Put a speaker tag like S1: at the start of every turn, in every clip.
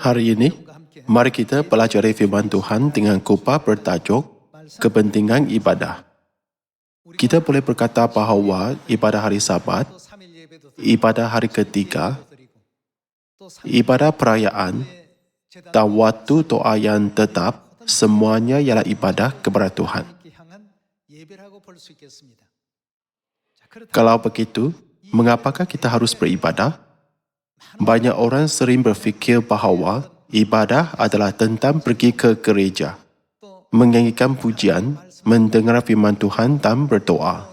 S1: Hari ini, mari kita pelajari firman Tuhan dengan kupas bertajuk Kepentingan Ibadah. Kita boleh berkata bahawa ibadah hari Sabat, ibadah hari ketiga, ibadah perayaan dan waktu doa yang tetap, semuanya ialah ibadah kepada Tuhan. Kalau begitu, mengapakah kita harus beribadah? Banyak orang sering berfikir bahawa ibadah adalah tentang pergi ke gereja, menyanyikan pujian, mendengar firman Tuhan dan berdoa.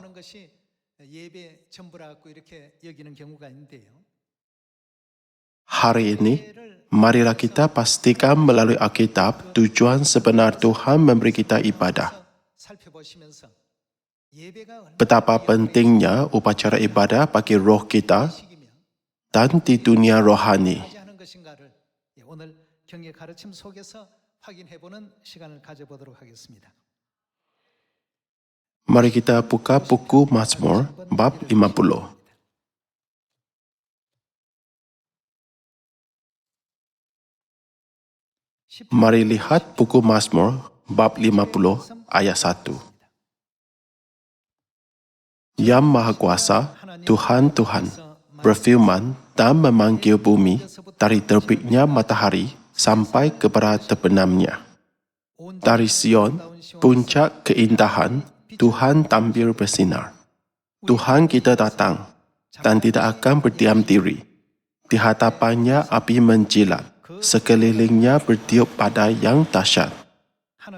S1: Hari ini, marilah kita pastikan melalui Alkitab tujuan sebenar Tuhan memberi kita ibadah. Betapa pentingnya upacara ibadah bagi roh kita dan di dunia rohani. Mari kita buka buku Mazmur bab 50. Mari lihat buku Mazmur bab 50 ayat 1. Yang Maha Kuasa, Tuhan Tuhan, berfirman dan memanggil bumi dari terbitnya matahari sampai kepada terbenamnya. Dari Sion, puncak keindahan, Tuhan tampil bersinar. Tuhan kita datang dan tidak akan berdiam diri. Di hadapannya api menjilat, sekelilingnya bertiup badai yang dahsyat.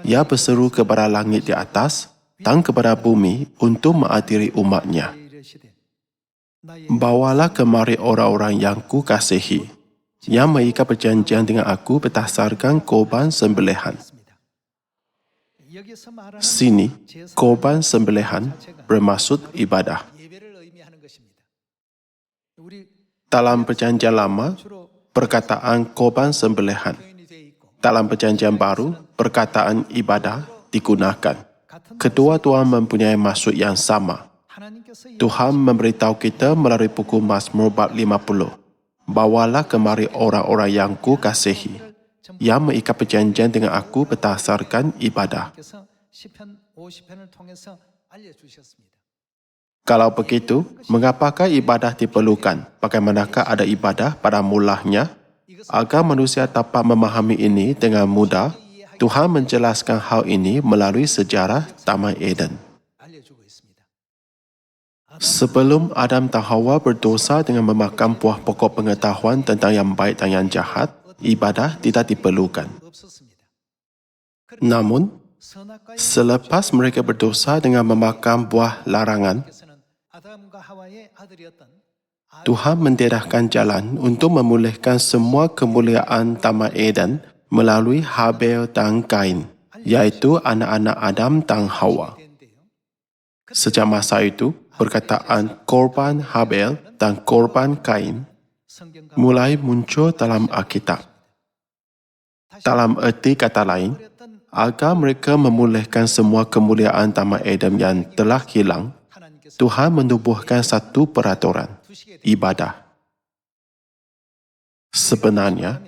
S1: Ia berseru kepada langit di atas dan kepada bumi untuk mengadili umatnya. Bawalah kemari orang-orang yang kukasihi, yang mengikat perjanjian dengan aku berdasarkan korban sembelihan. Sini, korban sembelihan bermaksud ibadah. Dalam perjanjian lama, perkataan korban sembelihan. Dalam perjanjian baru, perkataan ibadah digunakan. Kedua-dua mempunyai maksud yang sama. Tuhan memberitahu kita melalui buku Mazmur bab 50. Bawalah kemari orang-orang yang kukasihi, yang mengikat perjanjian dengan aku berdasarkan ibadah. Kalau begitu, mengapakah ibadah diperlukan? Bagaimanakah ada ibadah pada mulanya? Agar manusia dapat memahami ini dengan mudah, Tuhan menjelaskan hal ini melalui sejarah Taman Eden. Sebelum Adam dan Hawa berdosa dengan memakan buah pokok pengetahuan tentang yang baik dan yang jahat, ibadah tidak diperlukan. Namun, selepas mereka berdosa dengan memakan buah larangan, Tuhan mendedahkan jalan untuk memulihkan semua kemuliaan Taman Eden melalui Habel dan Kain, iaitu anak-anak Adam dan Hawa. Sejak masa itu, perkataan korban Habel dan korban Kain mulai muncul dalam Alkitab. Dalam erti kata lain, agar mereka memulihkan semua kemuliaan Taman Eden yang telah hilang, Tuhan menubuhkan satu peraturan, ibadah. Sebenarnya,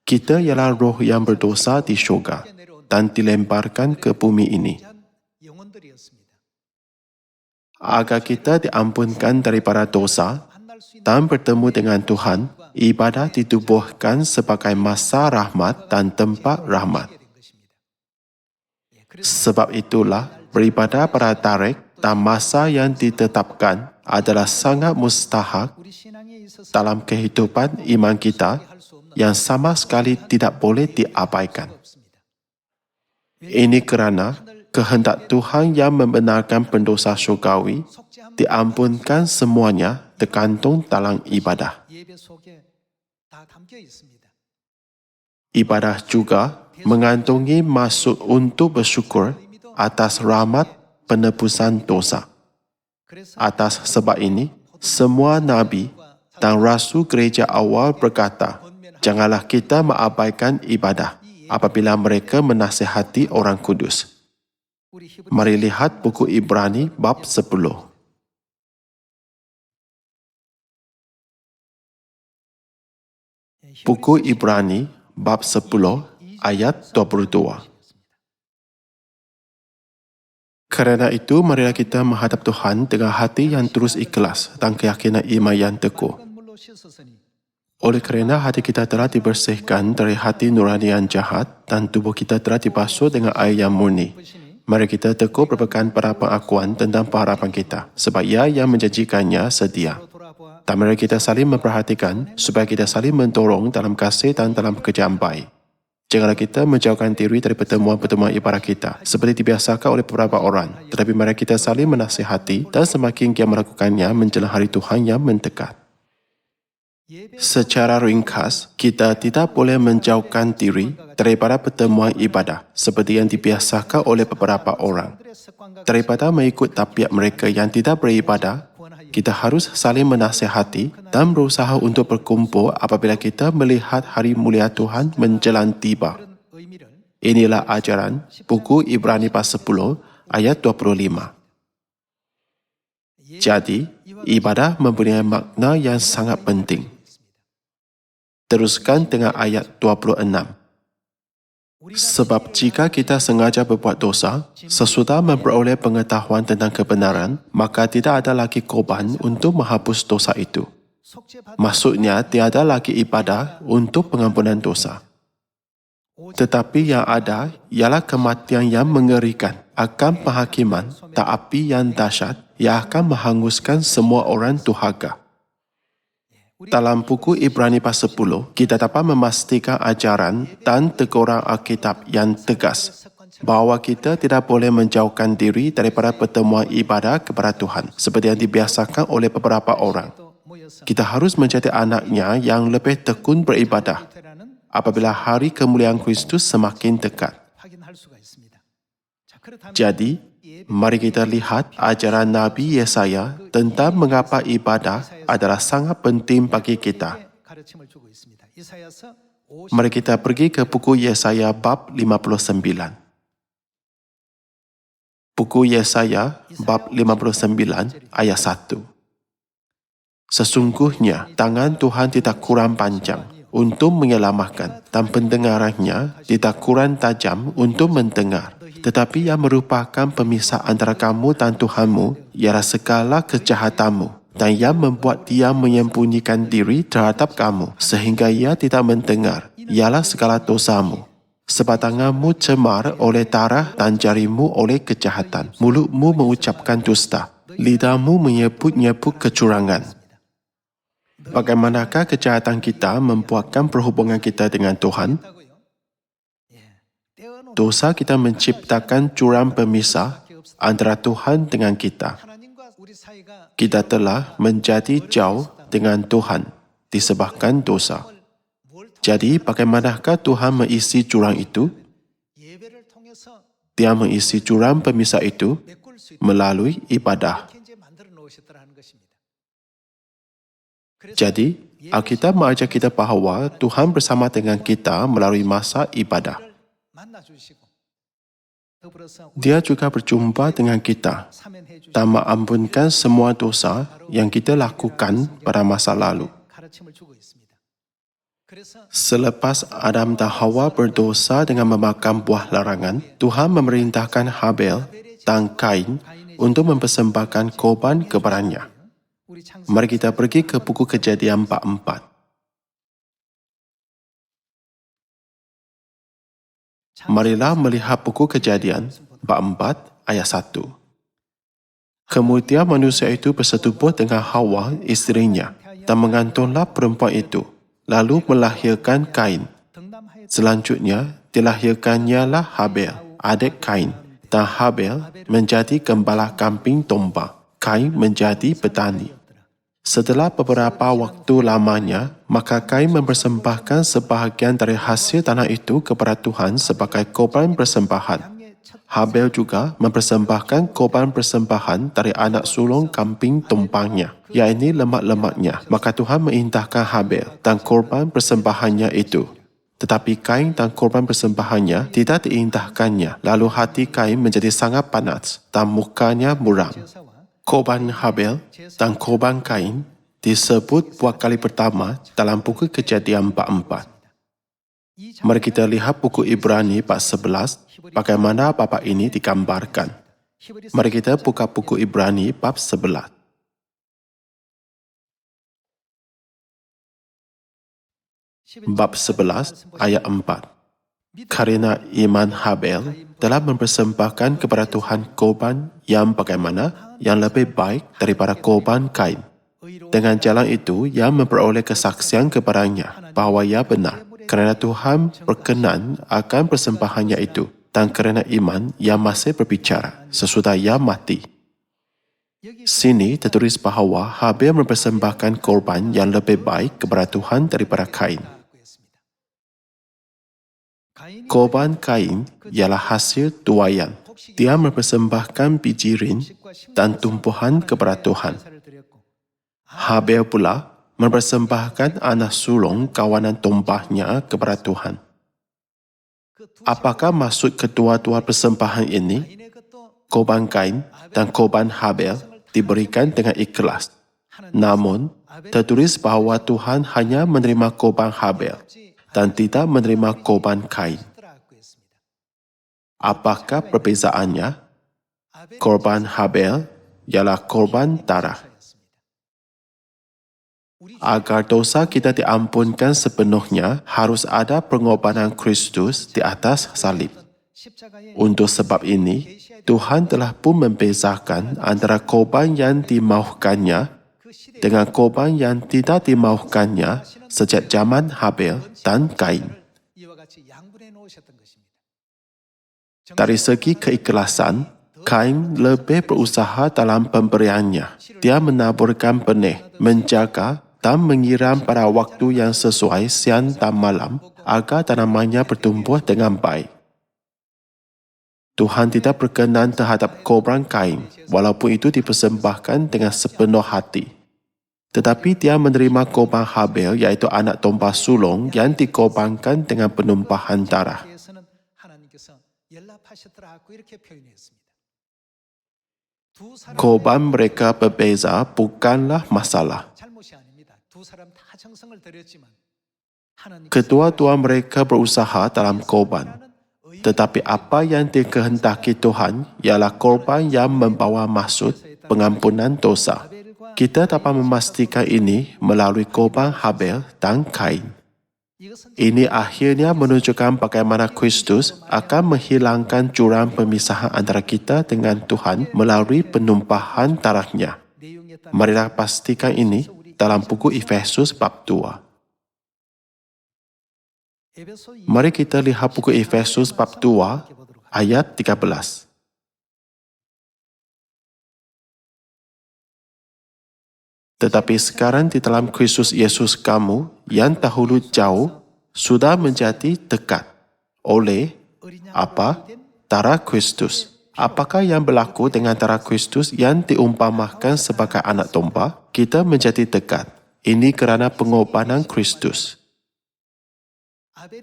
S1: kita ialah roh yang berdosa di syurga dan dilemparkan ke bumi ini. Agar kita diampunkan daripada dosa dan bertemu dengan Tuhan, ibadah ditubuhkan sebagai masa rahmat dan tempat rahmat. Sebab itulah, beribadah pada tarikh dan masa yang ditetapkan adalah sangat mustahak dalam kehidupan iman kita yang sama sekali tidak boleh diabaikan. Ini kerana kehendak Tuhan yang membenarkan pendosa syurgawi diampunkan semuanya tergantung dalam ibadah. Ibadah juga mengandungi maksud untuk bersyukur atas rahmat penebusan dosa. Atas sebab ini, semua nabi dan rasul gereja awal berkata, janganlah kita mengabaikan ibadah apabila mereka menasihati orang kudus. Mari lihat buku Ibrani bab 10. Buku Ibrani bab 10 ayat 22. Kerana itu, marilah kita menghadap Tuhan dengan hati yang terus ikhlas dan keyakinan iman yang teguh. Oleh kerana hati kita telah dibersihkan dari hati nurani yang jahat dan tubuh kita telah dibasuh dengan air yang murni, mari kita teguh berpegang pada pengakuan tentang pengharapan kita, sebab Ia yang menjanjikannya sedia. Dan mari kita saling memperhatikan supaya kita saling mendorong dalam kasih dan dalam pekerjaan baik. Janganlah kita menjauhkan diri dari pertemuan-pertemuan ibadah kita, seperti dibiasakan oleh beberapa orang, tetapi mari kita saling menasihati dan semakin giat melakukannya menjelang hari Tuhan yang mendekat. Secara ringkas, kita tidak boleh menjauhkan diri daripada pertemuan ibadah seperti yang dibiasakan oleh beberapa orang. Daripada mengikut tabiat mereka yang tidak beribadah, kita harus saling menasihati dan berusaha untuk berkumpul apabila kita melihat hari mulia Tuhan menjelang tiba. Inilah ajaran buku Ibrani pasal 10 ayat 25. Jadi, ibadah mempunyai makna yang sangat penting. Teruskan dengan ayat 26. Sebab jika kita sengaja berbuat dosa, sesudah memperoleh pengetahuan tentang kebenaran, maka tidak ada lagi korban untuk menghapus dosa itu. Maksudnya, tiada lagi ibadah untuk pengampunan dosa. Tetapi yang ada ialah kematian yang mengerikan akan penghakiman dan api yang dahsyat yang akan menghanguskan semua orang tuhaga. Dalam buku Ibrani pasal 10, kita dapat memastikan ajaran dan teguran Alkitab yang tegas bahawa kita tidak boleh menjauhkan diri daripada pertemuan ibadah kepada Tuhan seperti yang dibiasakan oleh beberapa orang. Kita harus menjadi anaknya yang lebih tekun beribadah apabila hari kemuliaan Kristus semakin dekat. Jadi, mari kita lihat ajaran Nabi Yesaya tentang mengapa ibadah adalah sangat penting bagi kita. Mari kita pergi ke buku Yesaya bab 59. Buku Yesaya bab 59 ayat 1. Sesungguhnya tangan Tuhan tidak kurang panjang untuk menyelamatkan dan pendengarannya tidak kurang tajam untuk mendengar. Tetapi yang merupakan pemisah antara kamu dan Tuhanmu ialah segala kejahatanmu, dan yang membuat dia menyembunyikan diri terhadap kamu sehingga ia tidak mendengar ialah segala dosamu. Sebab tanganmu cemar oleh darah dan jarimu oleh kejahatan. Mulutmu mengucapkan dusta, lidahmu menyebut-nyebut kecurangan. Bagaimanakah kejahatan kita membuatkan perhubungan kita dengan Tuhan? Dosa kita menciptakan jurang pemisah antara Tuhan dengan kita. Kita telah menjadi jauh dengan Tuhan disebabkan dosa. Jadi, bagaimanakah Tuhan mengisi jurang itu? Dia mengisi jurang pemisah itu melalui ibadah. Jadi, Alkitab mengajar kita bahawa Tuhan bersama dengan kita melalui masa ibadah. Dia juga berjumpa dengan kita dan mengampunkan semua dosa yang kita lakukan pada masa lalu. Selepas Adam dan Hawa berdosa dengan memakan buah larangan, Tuhan memerintahkan Habel dan Kain untuk mempersembahkan korban kepadanya. Mari kita pergi ke buku Kejadian 44. Marilah melihat buku Kejadian bab 4 ayat 1. Kemudian manusia itu bersetubuh dengan Hawa, isterinya, dan mengandunglah perempuan itu, lalu melahirkan Kain. Selanjutnya, dilahirkannya lah Habel, adik Kain, dan Habel menjadi gembala kambing domba. Kain menjadi petani. Setelah beberapa waktu lamanya, maka Kain mempersembahkan sebahagian dari hasil tanah itu kepada Tuhan sebagai korban persembahan. Habel juga mempersembahkan korban persembahan dari anak sulung kambing dombanya, iaitu lemak-lemaknya. Maka Tuhan meintahkan Habel dan korban persembahannya itu. Tetapi Kain dan korban persembahannya tidak diintahkannya. Lalu hati Kain menjadi sangat panas dan mukanya muram. Korban Habel dan korban Kain disebut buat kali pertama dalam buku Kejadian 44. Mari kita lihat buku Ibrani bab 11, bagaimana bapa ini digambarkan. Mari kita buka buku Ibrani bab 11. Bab 11 ayat 4. Karena iman Habel telah mempersembahkan kepada Tuhan korban yang bagaimana yang lebih baik daripada korban Kain. Dengan jalan itu, ia memperoleh kesaksian kepadanya bahawa ia benar, kerana Tuhan berkenan akan persembahannya itu, dan kerana iman ia masih berbicara sesudah ia mati. Sini tertulis bahawa Habel mempersembahkan korban yang lebih baik kepada Tuhan daripada Kain. Korban Kain ialah hasil tuaian. Dia mempersembahkan bijirin dan tumbuhan kepada Tuhan. Habel pula mempersembahkan anak sulung kawanan tombahnya kepada Tuhan. Apakah maksud kedua-dua persembahan ini? Korban Kain dan korban Habel diberikan dengan ikhlas. Namun, tertulis bahawa Tuhan hanya menerima korban Habel dan tidak menerima korban Kain. Apakah perbezaannya? Korban Habel ialah korban darah. Agar dosa kita diampunkan sepenuhnya, harus ada pengorbanan Kristus di atas salib. Untuk sebab ini, Tuhan telah pun membezakan antara korban yang dimaukannya dengan korban yang tidak dimaukannya sejak zaman Habel dan Kain. Dari segi keikhlasan, Kain lebih berusaha dalam pemberiannya. Dia menaburkan benih, menjaga dan menyiram pada waktu yang sesuai siang dan malam agar tanamannya bertumbuh dengan baik. Tuhan tidak berkenan terhadap korban Kain, walaupun itu dipersembahkan dengan sepenuh hati. Tetapi dia menerima korban Habel, iaitu anak domba sulung yang dikorbankan dengan penumpahan darah. Korban mereka berbeza bukanlah masalah. Kedua-dua mereka berusaha dalam korban. Tetapi apa yang dikehendaki Tuhan ialah korban yang membawa maksud pengampunan dosa. Kita dapat memastikan ini melalui korban Habel dan Kain. Ini akhirnya menunjukkan bagaimana Kristus akan menghilangkan jurang pemisahan antara kita dengan Tuhan melalui penumpahan darahnya. Marilah pastikan ini dalam buku Efesus bab 2. Mari kita lihat buku Efesus bab 2 ayat 13. Tetapi sekarang di dalam Kristus Yesus kamu yang dahulu jauh sudah menjadi dekat oleh apa? Darah Kristus. Apakah yang berlaku dengan darah Kristus yang diumpamakan sebagai anak domba? Kita menjadi dekat. Ini kerana pengorbanan Kristus.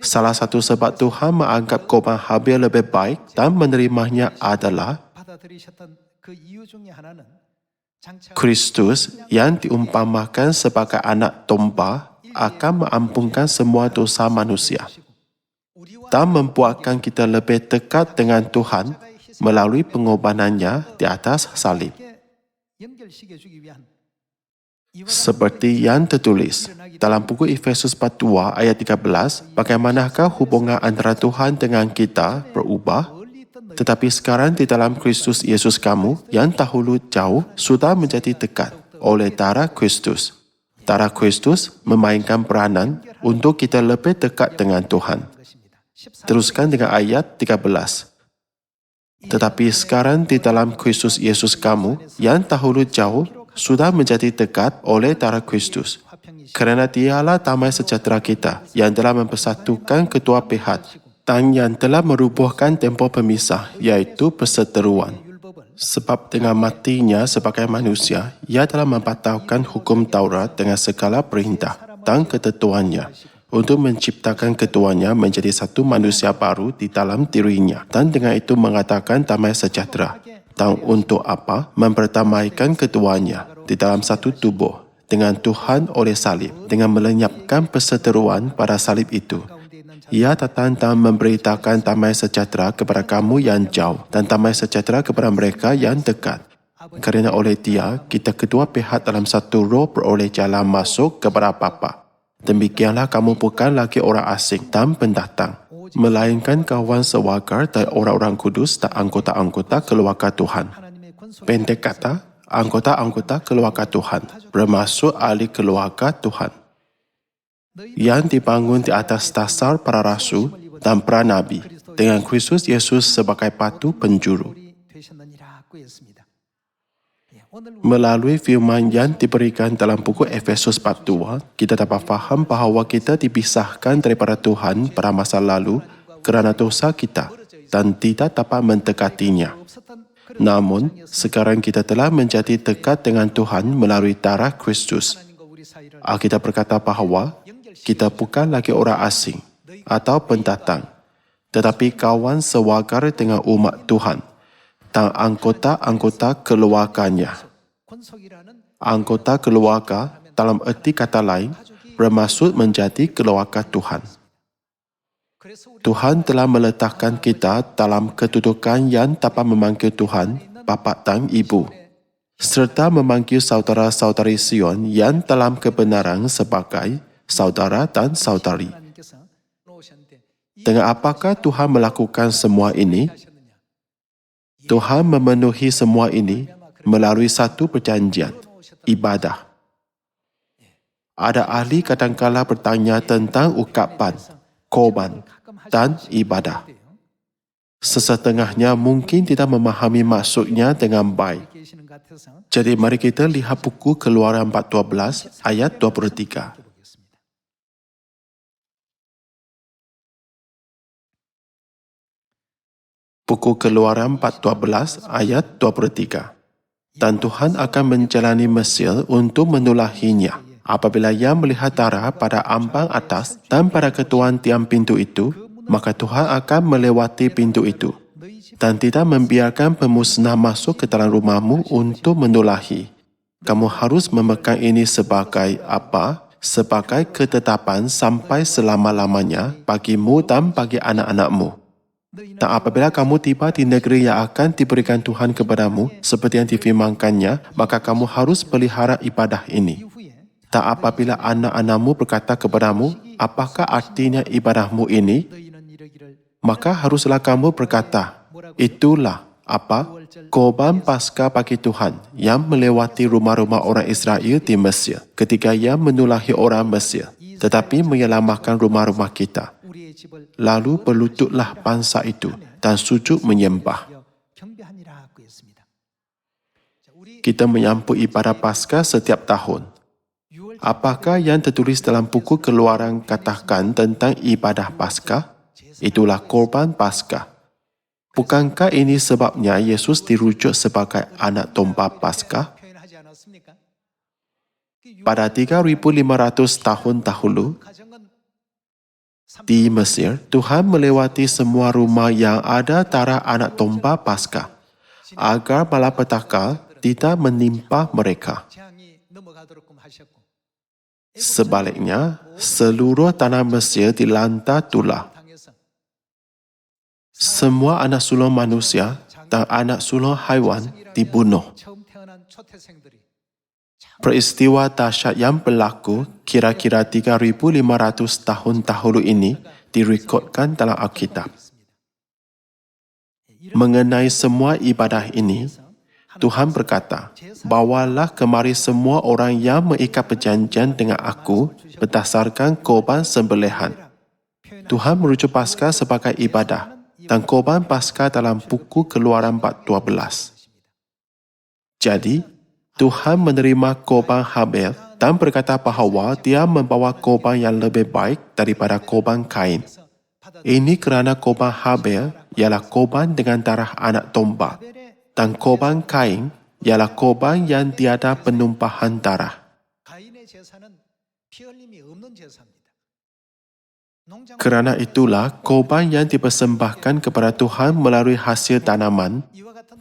S1: Salah satu sebab Tuhan menganggap korban Habel lebih baik dan menerimanya adalah Kristus yang diumpamakan sebagai anak domba akan mengampunkan semua dosa manusia dan membuatkan kita lebih dekat dengan Tuhan melalui pengorbanannya di atas salib. Seperti yang tertulis dalam buku Efesus bab 2 ayat 13, bagaimanakah hubungan antara Tuhan dengan kita berubah? Tetapi sekarang di dalam Kristus Yesus kamu yang dahulu jauh sudah menjadi dekat oleh darah Kristus. Darah Kristus memainkan peranan untuk kita lebih dekat dengan Tuhan. Teruskan dengan ayat 13. Tetapi sekarang di dalam Kristus Yesus kamu yang dahulu jauh sudah menjadi dekat oleh darah Kristus. Kerana dialah damai sejahtera kita yang telah mempersatukan kedua pihak dan yang telah merubuhkan tempoh pemisah, iaitu perseteruan. Sebab dengan matinya sebagai manusia, ia telah membatalkan hukum Taurat dengan segala perintah dan ketentuannya untuk menciptakan keduanya menjadi satu manusia baru di dalam dirinya dan dengan itu mengatakan damai sejahtera. Dan untuk apa? Mempertamaikan keduanya di dalam satu tubuh dengan Tuhan oleh salib, dengan melenyapkan perseteruan pada salib itu. Ia datang dan memberitakan damai sejahtera kepada kamu yang jauh dan damai sejahtera kepada mereka yang dekat. Kerana oleh Dia, kita kedua pihak dalam satu roh beroleh jalan masuk kepada Bapa. Demikianlah kamu bukan lagi orang asing dan pendatang, melainkan kawan sewarga dan orang-orang kudus dan anggota-anggota keluarga Tuhan. Pendek kata, anggota-anggota keluarga Tuhan, bermaksud ahli keluarga Tuhan, yang dibangun di atas dasar para rasul dan para nabi, dengan Kristus Yesus sebagai batu penjuru. Melalui firman yang diberikan dalam buku Efesus bab 2, kita dapat faham bahawa kita dipisahkan daripada Tuhan pada masa lalu kerana dosa kita dan tidak dapat mendekatinya. Namun, sekarang kita telah menjadi dekat dengan Tuhan melalui darah Kristus. Alkitab berkata bahawa kita bukan lagi orang asing atau pendatang, tetapi kawan sewarga dengan umat Tuhan dan anggota-anggota keluarganya. Anggota keluarga, dalam erti kata lain, bermaksud menjadi keluarga Tuhan. Tuhan telah meletakkan kita dalam kedudukan yang dapat memanggil Tuhan, Bapa dan Ibu, serta memanggil saudara-saudari Sion yang dalam kebenaran sebagai saudara dan saudari. Dengan apakah Tuhan melakukan semua ini? Tuhan memenuhi semua ini melalui satu perjanjian, ibadah. Ada ahli kadangkala bertanya tentang ukapan, korban dan ibadah. Sesetengahnya mungkin tidak memahami maksudnya dengan baik. Jadi mari kita lihat buku Keluaran 4:12 ayat 23. Buku Keluaran 4:12 ayat 23. Dan Tuhan akan menjalani Mesir untuk menulahinya. Apabila ia melihat darah pada ambang atas dan pada ketuan tiang pintu itu, maka Tuhan akan melewati pintu itu dan tidak membiarkan pemusnah masuk ke dalam rumahmu untuk menulahi. Kamu harus memegang ini sebagai apa? Sebagai ketetapan sampai selama-lamanya bagimu dan bagi anak-anakmu. Dan apabila kamu tiba di negeri yang akan diberikan Tuhan kepadamu, seperti yang difirmankannya, maka kamu harus pelihara ibadah ini. Dan apabila anak-anakmu berkata kepadamu, apakah artinya ibadahmu ini? Maka haruslah kamu berkata, itulah apa? Korban Paskah bagi Tuhan yang melewati rumah-rumah orang Israel di Mesir ketika ia menulahi orang Mesir, tetapi menyelamatkan rumah-rumah kita. Lalu berlututlah bangsa itu dan sujud menyembah. Kita menyambut ibadah Paskah setiap tahun. Apakah yang tertulis dalam buku Keluaran katakan tentang ibadah Paskah? Itulah korban Paskah. Bukankah ini sebabnya Yesus dirujuk sebagai anak domba Paskah? Pada 3,500 tahun dahulu, di Mesir, Tuhan melewati semua rumah yang ada darah anak domba Paskah, agar malapetaka tidak menimpa mereka. Sebaliknya, seluruh tanah Mesir dilanda tulah. Semua anak sulung manusia dan anak sulung haiwan dibunuh. Peristiwa dahsyat yang berlaku kira-kira 3,500 tahun dahulu ini direkodkan dalam Alkitab. Mengenai semua ibadah ini, Tuhan berkata, bawalah kemari semua orang yang mengikat perjanjian dengan aku berdasarkan korban sembelihan. Tuhan merujuk Paskah sebagai ibadah dan korban Paskah dalam buku Keluaran 4:12. Jadi, Tuhan menerima korban Habel dan berkata bahawa dia membawa korban yang lebih baik daripada korban Kain. Ini kerana korban Habel ialah korban dengan darah anak domba dan korban Kain ialah korban yang tiada penumpahan darah. Kerana itulah korban yang dipersembahkan kepada Tuhan melalui hasil tanaman,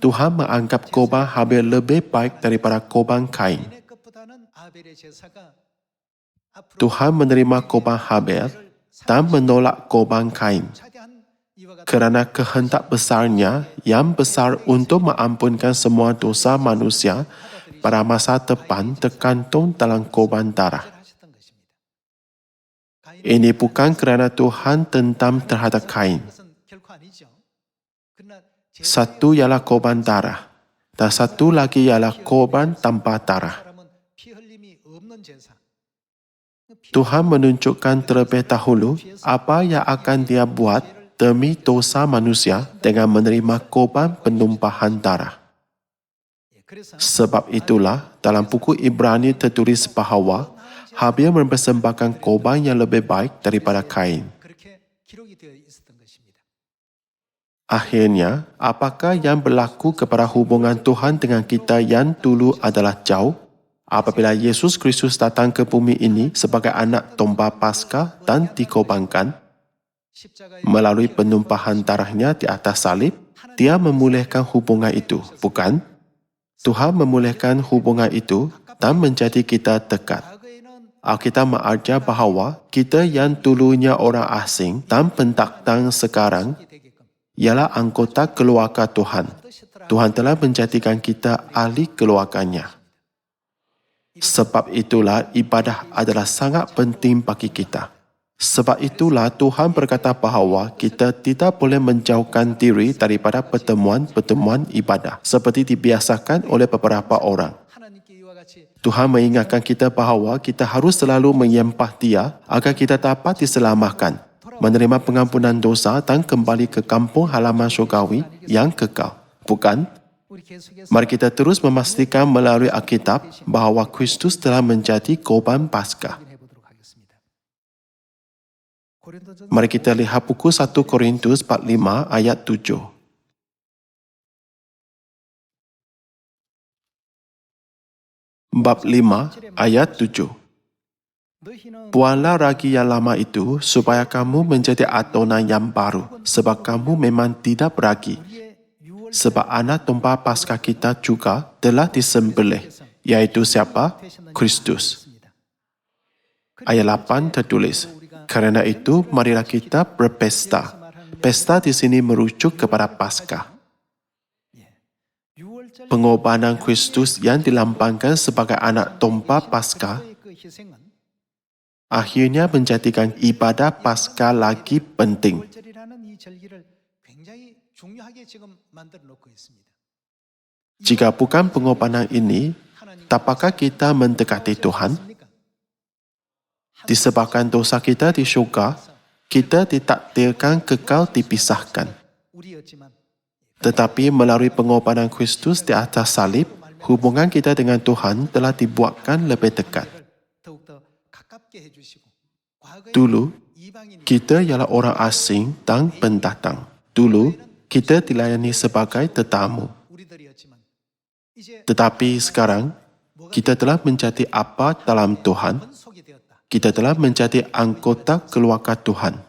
S1: Tuhan menganggap korban Habel lebih baik daripada korban Kain. Tuhan menerima korban Habel dan menolak korban Kain. Kerana kehendak besarnya yang besar untuk mengampunkan semua dosa manusia pada masa depan terkantung dalam korban darah. Ini bukan kerana Tuhan dendam terhadap Kain. Satu ialah korban darah dan satu lagi ialah korban tanpa darah. Tuhan menunjukkan terlebih dahulu apa yang akan Dia buat demi dosa manusia dengan menerima korban penumpahan darah. Sebab itulah dalam buku Ibrani tertulis bahawa Habil mempersembahkan korban yang lebih baik daripada Kain. Akhirnya, apakah yang berlaku kepada hubungan Tuhan dengan kita yang dulu adalah jauh apabila Yesus Kristus datang ke bumi ini sebagai anak domba Paskah dan dikorbankan? Melalui penumpahan darahnya di atas salib, Dia memulihkan hubungan itu, bukan? Tuhan memulihkan hubungan itu dan menjadi kita dekat. Alkitab mengajar bahawa kita yang dulunya orang asing dan pendatang sekarang ialah anggota keluarga Tuhan. Tuhan telah menjadikan kita ahli keluarganya. Sebab itulah ibadah adalah sangat penting bagi kita. Sebab itulah Tuhan berkata bahawa kita tidak boleh menjauhkan diri daripada pertemuan-pertemuan ibadah seperti dibiasakan oleh beberapa orang. Tuhan mengingatkan kita bahawa kita harus selalu menyembah Dia agar kita dapat diselamatkan, menerima pengampunan dosa dan kembali ke kampung halaman syurgawi yang kekal. Bukan? Mari kita terus memastikan melalui Alkitab bahawa Kristus telah menjadi korban Paskah. Mari kita lihat buku 1 Korintus 45 ayat 7. Bab 5 ayat 7. Buanglah ragi yang lama itu supaya kamu menjadi adonan yang baru, sebab kamu memang tidak beragi. Sebab anak domba Paskah kita juga telah disembelih, iaitu siapa? Kristus. Ayat 8 tertulis, kerana itu marilah kita berpesta. Pesta di sini merujuk kepada Paskah. Pengorbanan Kristus yang dilambangkan sebagai anak domba Paskah akhirnya menjadikan ibadah Paskah lagi penting. Jika bukan pengorbanan ini, dapatkah kita mendekati Tuhan? Disebabkan dosa kita di syurga, kita ditakdirkan kekal dipisahkan. Tetapi melalui pengorbanan Kristus di atas salib, hubungan kita dengan Tuhan telah dibuatkan lebih dekat. Dulu, kita ialah orang asing dan pendatang. Dulu, kita dilayani sebagai tetamu. Tetapi sekarang, kita telah menjadi apa dalam Tuhan? Kita telah menjadi anggota keluarga Tuhan.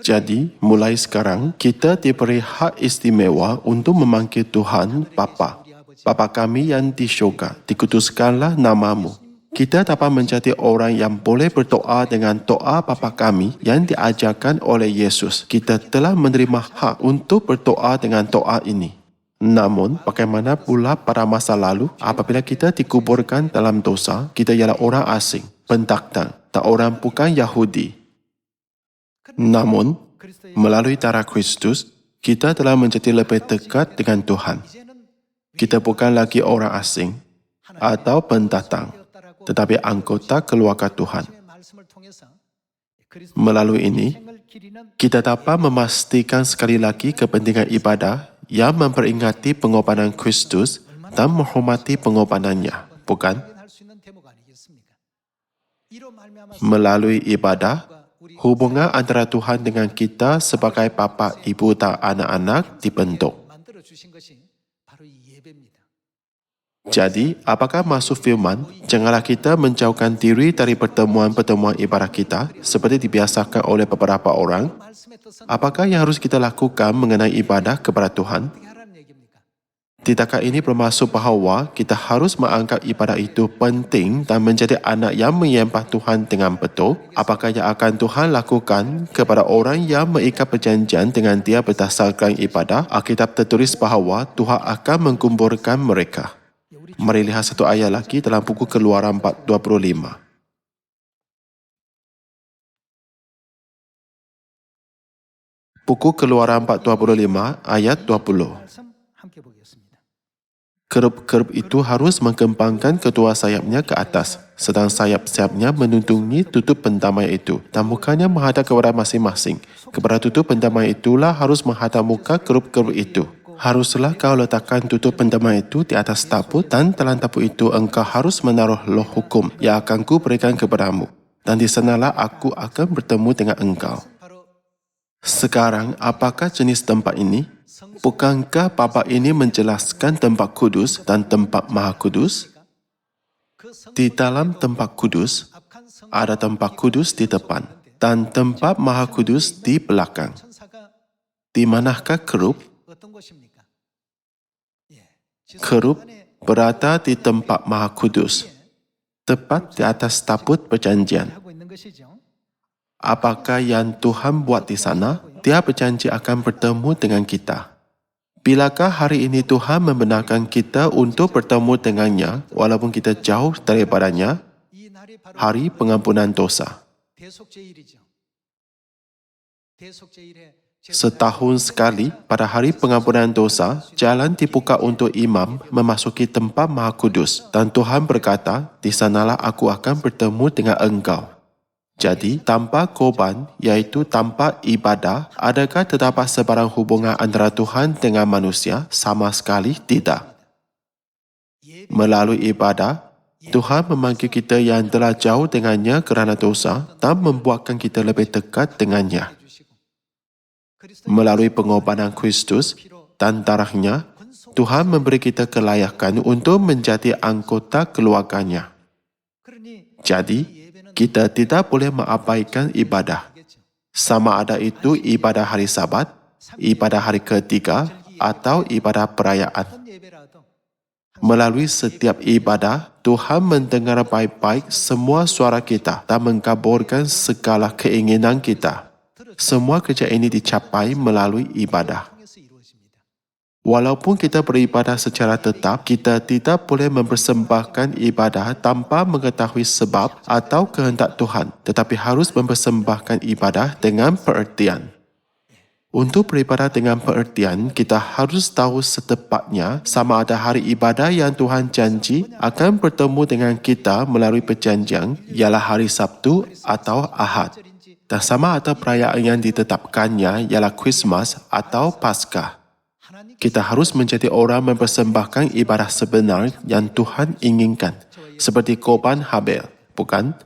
S1: Jadi, mulai sekarang, kita diberi hak istimewa untuk memanggil Tuhan Bapa. Bapa kami yang di syurga, dikuduskanlah namamu. Kita dapat menjadi orang yang boleh berdoa dengan doa Bapa kami yang diajarkan oleh Yesus. Kita telah menerima hak untuk berdoa dengan doa ini. Namun, bagaimana pula pada masa lalu, apabila kita dikuburkan dalam dosa, kita ialah orang asing, pendatang, dan orang bukan Yahudi. Namun, melalui darah Kristus, kita telah menjadi lebih dekat dengan Tuhan. Kita bukan lagi orang asing atau pendatang, tetapi anggota keluarga Tuhan. Melalui ini, kita dapat memastikan sekali lagi kepentingan ibadah yang memperingati pengorbanan Kristus dan menghormati pengorbanannya, bukan? Melalui ibadah, hubungan antara Tuhan dengan kita sebagai bapa, ibu dan anak-anak dibentuk. Jadi, apakah maksud firman, janganlah kita menjauhkan diri dari pertemuan-pertemuan ibadah kita seperti dibiasakan oleh beberapa orang? Apakah yang harus kita lakukan mengenai ibadah kepada Tuhan? Tindakan ini bermaksud bahawa kita harus menganggap ibadah itu penting dan menjadi anak yang menyembah Tuhan dengan betul. Apakah yang akan Tuhan lakukan kepada orang yang mengikat perjanjian dengan Dia berdasarkan ibadah? Alkitab tertulis bahawa Tuhan akan mengkuburkan mereka. Mari lihat satu ayat lagi dalam buku Keluaran 4:25. Buku Keluaran 4:25 ayat 20. Kerub-kerub itu harus mengembangkan kedua sayapnya ke atas, sedang sayap-sayapnya menuntungi tutup pendamai itu dan mukanya menghadap kepada masing-masing. Kepada tutup pendamai itulah harus menghadap muka kerub-kerub itu. Haruslah kau letakkan tutup pendamai itu di atas tabut dan dalam tabut itu engkau harus menaruh loh hukum yang akan ku berikan kepadamu. Dan di sanalah aku akan bertemu dengan engkau. Sekarang, apakah jenis tempat ini? Bukankah Bapa ini menjelaskan tempat kudus dan tempat maha kudus? Di dalam tempat kudus, ada tempat kudus di depan dan tempat maha kudus di belakang. Di manakah kerub? Kerub berada di tempat maha kudus, tepat di atas tabut perjanjian. Apakah yang Tuhan buat di sana? Dia berjanji akan bertemu dengan kita. Bilakah hari ini Tuhan membenarkan kita untuk bertemu dengannya walaupun kita jauh daripadanya? Hari pengampunan dosa. Setahun sekali, pada hari pengampunan dosa, jalan dibuka untuk imam memasuki tempat maha kudus. Dan Tuhan berkata, di sanalah aku akan bertemu dengan engkau. Jadi, tanpa korban, iaitu tanpa ibadah, adakah terdapat sebarang hubungan antara Tuhan dengan manusia? Sama sekali tidak. Melalui ibadah, Tuhan memanggil kita yang telah jauh dengannya kerana dosa dan membuatkan kita lebih dekat dengannya. Melalui pengorbanan Kristus dan darahnya, Tuhan memberi kita kelayakan untuk menjadi anggota keluarganya. Jadi, kita tidak boleh mengabaikan ibadah. Sama ada itu ibadah hari Sabat, ibadah hari ketiga, atau ibadah perayaan. Melalui setiap ibadah, Tuhan mendengar baik-baik semua suara kita dan mengabulkan segala keinginan kita. Semua kerja ini dicapai melalui ibadah. Walaupun kita beribadah secara tetap, kita tidak boleh mempersembahkan ibadah tanpa mengetahui sebab atau kehendak Tuhan, tetapi harus mempersembahkan ibadah dengan pengertian. Untuk beribadah dengan pengertian, kita harus tahu setepatnya sama ada hari ibadah yang Tuhan janji akan bertemu dengan kita melalui perjanjian ialah hari Sabtu atau Ahad. Dan sama ada perayaan yang ditetapkannya ialah Christmas atau Paskah. Kita harus menjadi orang mempersembahkan ibadah sebenar yang Tuhan inginkan, seperti korban Habel, bukan?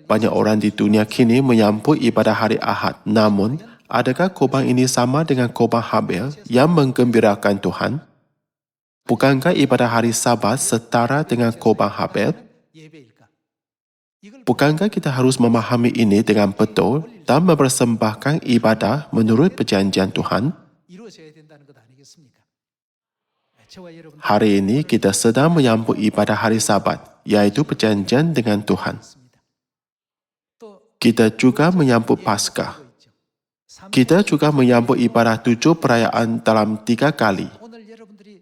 S1: Banyak orang di dunia kini menyambut ibadah hari Ahad. Namun, adakah korban ini sama dengan korban Habel yang menggembirakan Tuhan? Bukankah ibadah hari Sabat setara dengan korban Habel? Bukankah kita harus memahami ini dengan betul dan mempersembahkan ibadah menurut perjanjian Tuhan? Hari ini kita sedang menyambut ibadah hari Sabat, iaitu perjanjian dengan Tuhan. Kita juga menyambut Paskah. Kita juga menyambut ibadah 7 perayaan dalam 3 kali.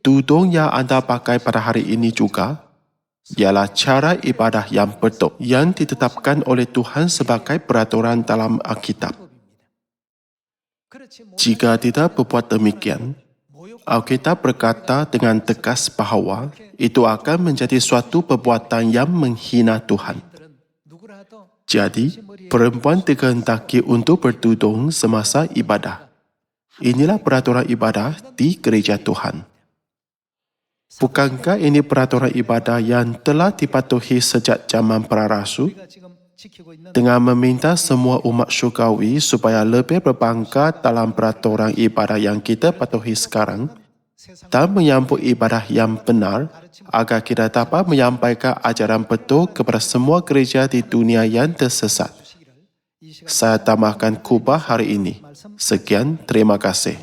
S1: Tudung yang anda pakai pada hari ini juga ialah cara ibadah yang betul yang ditetapkan oleh Tuhan sebagai peraturan dalam Alkitab. Jika tidak berbuat demikian, Alkitab berkata dengan tegas bahawa itu akan menjadi suatu perbuatan yang menghina Tuhan. Jadi, perempuan dikehendaki untuk bertudung semasa ibadah. Inilah peraturan ibadah di gereja Tuhan. Bukankah ini peraturan ibadah yang telah dipatuhi sejak zaman para rasul? Dengan meminta semua umat syurgawi supaya lebih berbangga dalam peraturan ibadah yang kita patuhi sekarang dan menyambut ibadah yang benar agar kita dapat menyampaikan ajaran betul kepada semua gereja di dunia yang tersesat. Saya tambahkan khutbah hari ini. Sekian, terima kasih.